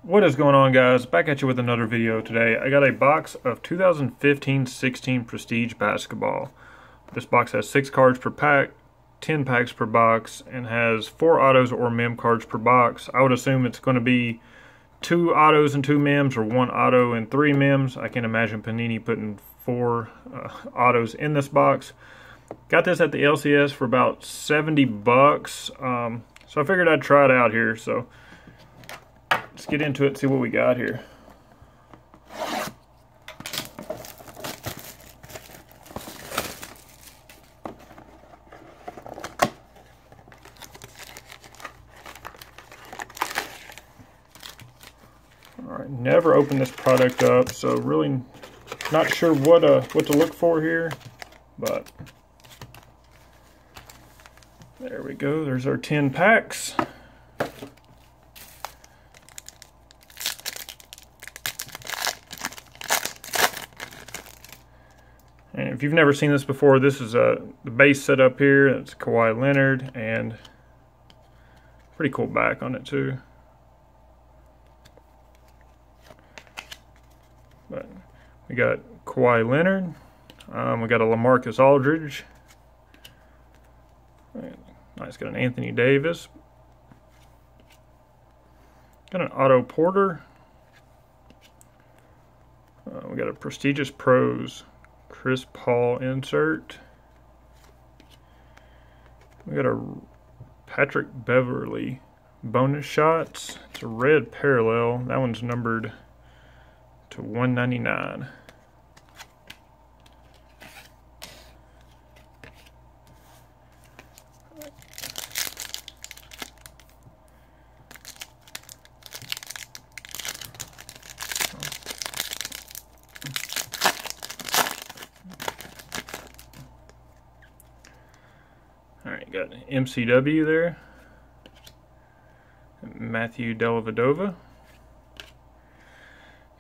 What is going on, guys? Back at you with another video today. I got a box of 2015-16 Prestige Basketball. This box has 6 cards per pack, 10 packs per box, and has 4 autos or mem cards per box. I would assume it's going to be 2 autos and 2 mems, or 1 auto and 3 mems. I can't imagine Panini putting 4 autos in this box. Got this at the LCS for about 70 bucks. So I figured I'd try it out here. So let's get into it and see what we got here. Alright, never opened this product up, so really not sure what to look for here, but there we go. There's our 10 packs. And if you've never seen this before, this is the base setup here. It's Kawhi Leonard, and pretty cool back on it too. But we got Kawhi Leonard. We got a LaMarcus Aldridge. Nice, got an Anthony Davis. Got an Otto Porter. We got a Prestigious Pros Chris Paul insert. We got a Patrick Beverly bonus shots. It's a red parallel. That one's numbered to 199. Alright, got MCW there. Matthew Dellavedova.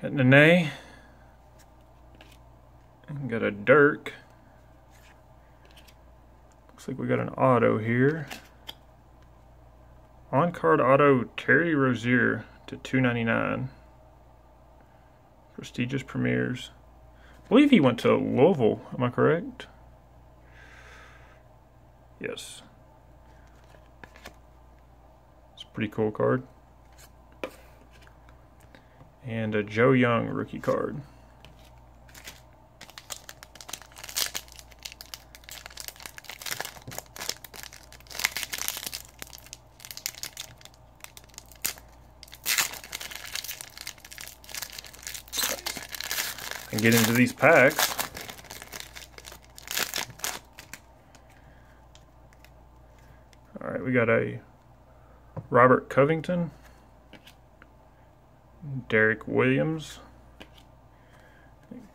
Got Nene. Got a Dirk. Looks like we got an auto here. On-card auto Terry Rozier to 299. Prestigious Premiers. I believe he went to Louisville, am I correct? Yes. It's a pretty cool card. And a Joe Young rookie card. And get into these packs. Alright, we got a Robert Covington, Derek Williams,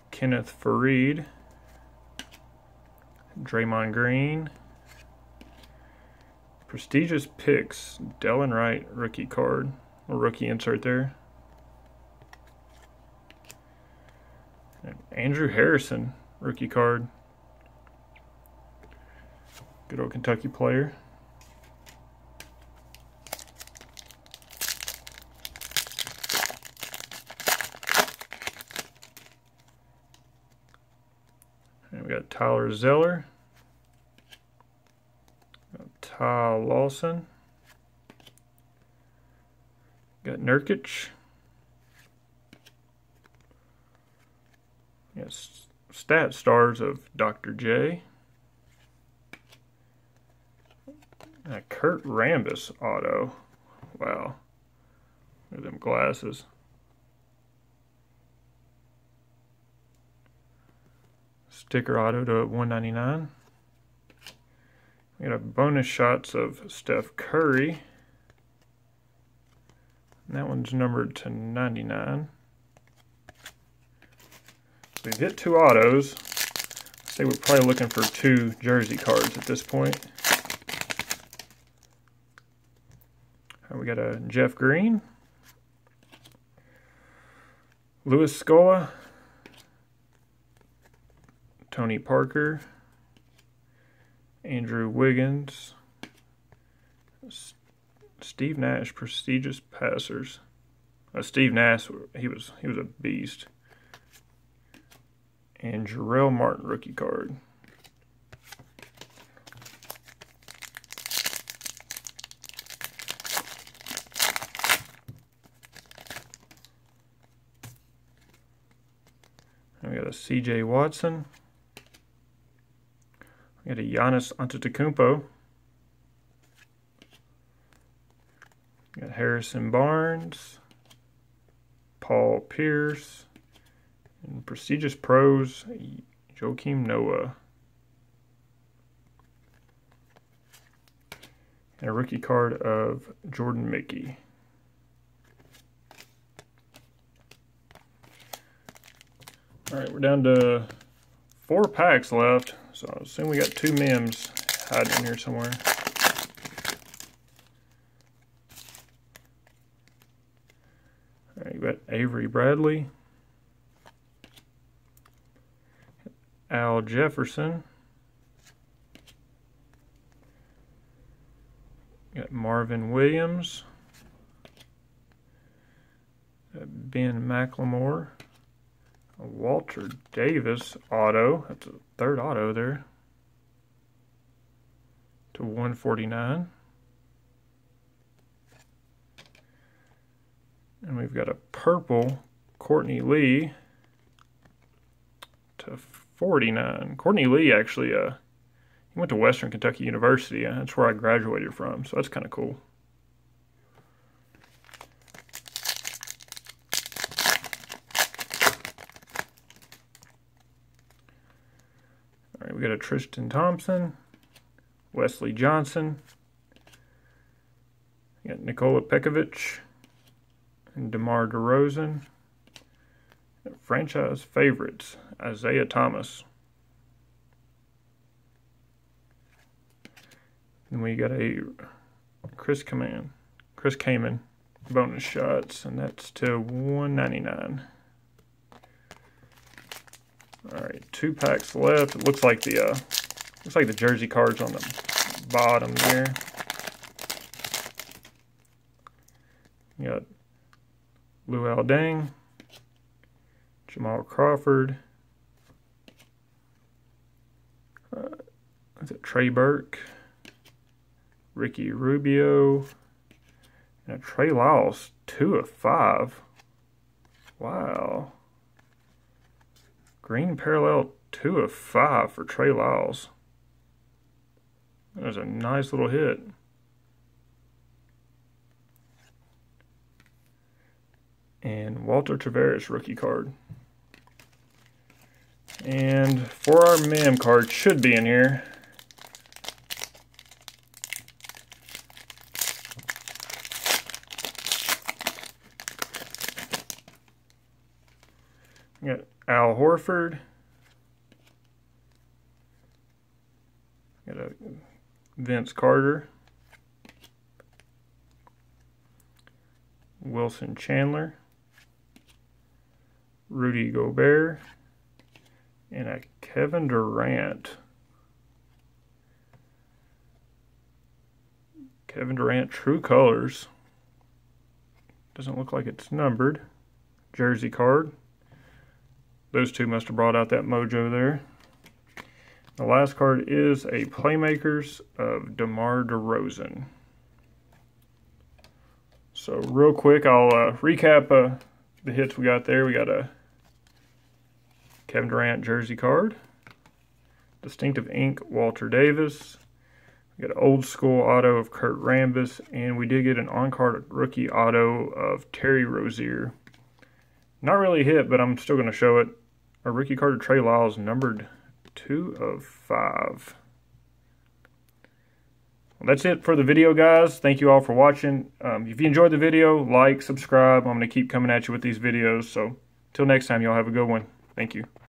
Kenneth Farid, Draymond Green, Prestigious Picks, Delon Wright rookie card, or rookie insert there. And Andrew Harrison rookie card. Good old Kentucky player. And we got Tyler Zeller, Ty Lawson, got Nurkic, yes, stat stars of Dr. J, and a Kurt Rambis auto. Wow, look at them glasses. Sticker auto to 199. We got a bonus shots of Steph Curry. And that one's numbered to 99. So we've hit 2 autos. I'd say we're probably looking for 2 jersey cards at this point. We got a Jeff Green, Louis Scola, Tony Parker, Andrew Wiggins, Steve Nash, Prestigious Passers. Steve Nash, he was a beast. And Jarrell Martin rookie card. And we got a CJ Watson. We got a Giannis Antetokounmpo. We got Harrison Barnes. Paul Pierce. And Prestigious Pros, Joakim Noah. And a rookie card of Jordan Mickey. Alright, we're down to 4 packs left, so I assume we got 2 Mims hiding in here somewhere. Alright, you got Avery Bradley. Al Jefferson. Got Marvin Williams. Ben McLemore. A Walter Davis auto. That's a 3rd auto there. To 149. And we've got a purple Courtney Lee to 49. Courtney Lee actually, he went to Western Kentucky University. That's where I graduated from, so that's kind of cool. All right, we got a Tristan Thompson, Wesley Johnson, we got Nikola Pekovic, and DeMar DeRozan. Franchise favorites, Isaiah Thomas. And we got a Chris Kaman bonus shots, and that's to 199. All right, 2 packs left. It looks like the jersey cards on the bottom there. You got Luol Deng, Jamal Crawford, is it Trey Burke, Ricky Rubio, and a Trey Lyles 2 of 5. Wow. Green parallel 2 of 5 for Trey Lyles. That was a nice little hit. And Walter Tavares rookie card. And for our Mem card, should be in here. We got Al Horford. Got a Vince Carter. Wilson Chandler. Rudy Gobert. And a Kevin Durant. Kevin Durant True Colors. Doesn't look like it's numbered. Jersey card. Those two must have brought out that mojo there. The last card is a Playmakers of DeMar DeRozan. So real quick, I'll recap the hits we got there. We got a Kevin Durant jersey card. Distinctive ink, Walter Davis. We got an old school auto of Kurt Rambis. And we did get an on-card rookie auto of Terry Rozier. Not really a hit, but I'm still going to show it. A rookie card of Trey Lyles, numbered 2 of 5. Well, that's it for the video, guys. Thank you all for watching. If you enjoyed the video, like, subscribe. I'm going to keep coming at you with these videos. So, till next time, y'all have a good one. Thank you.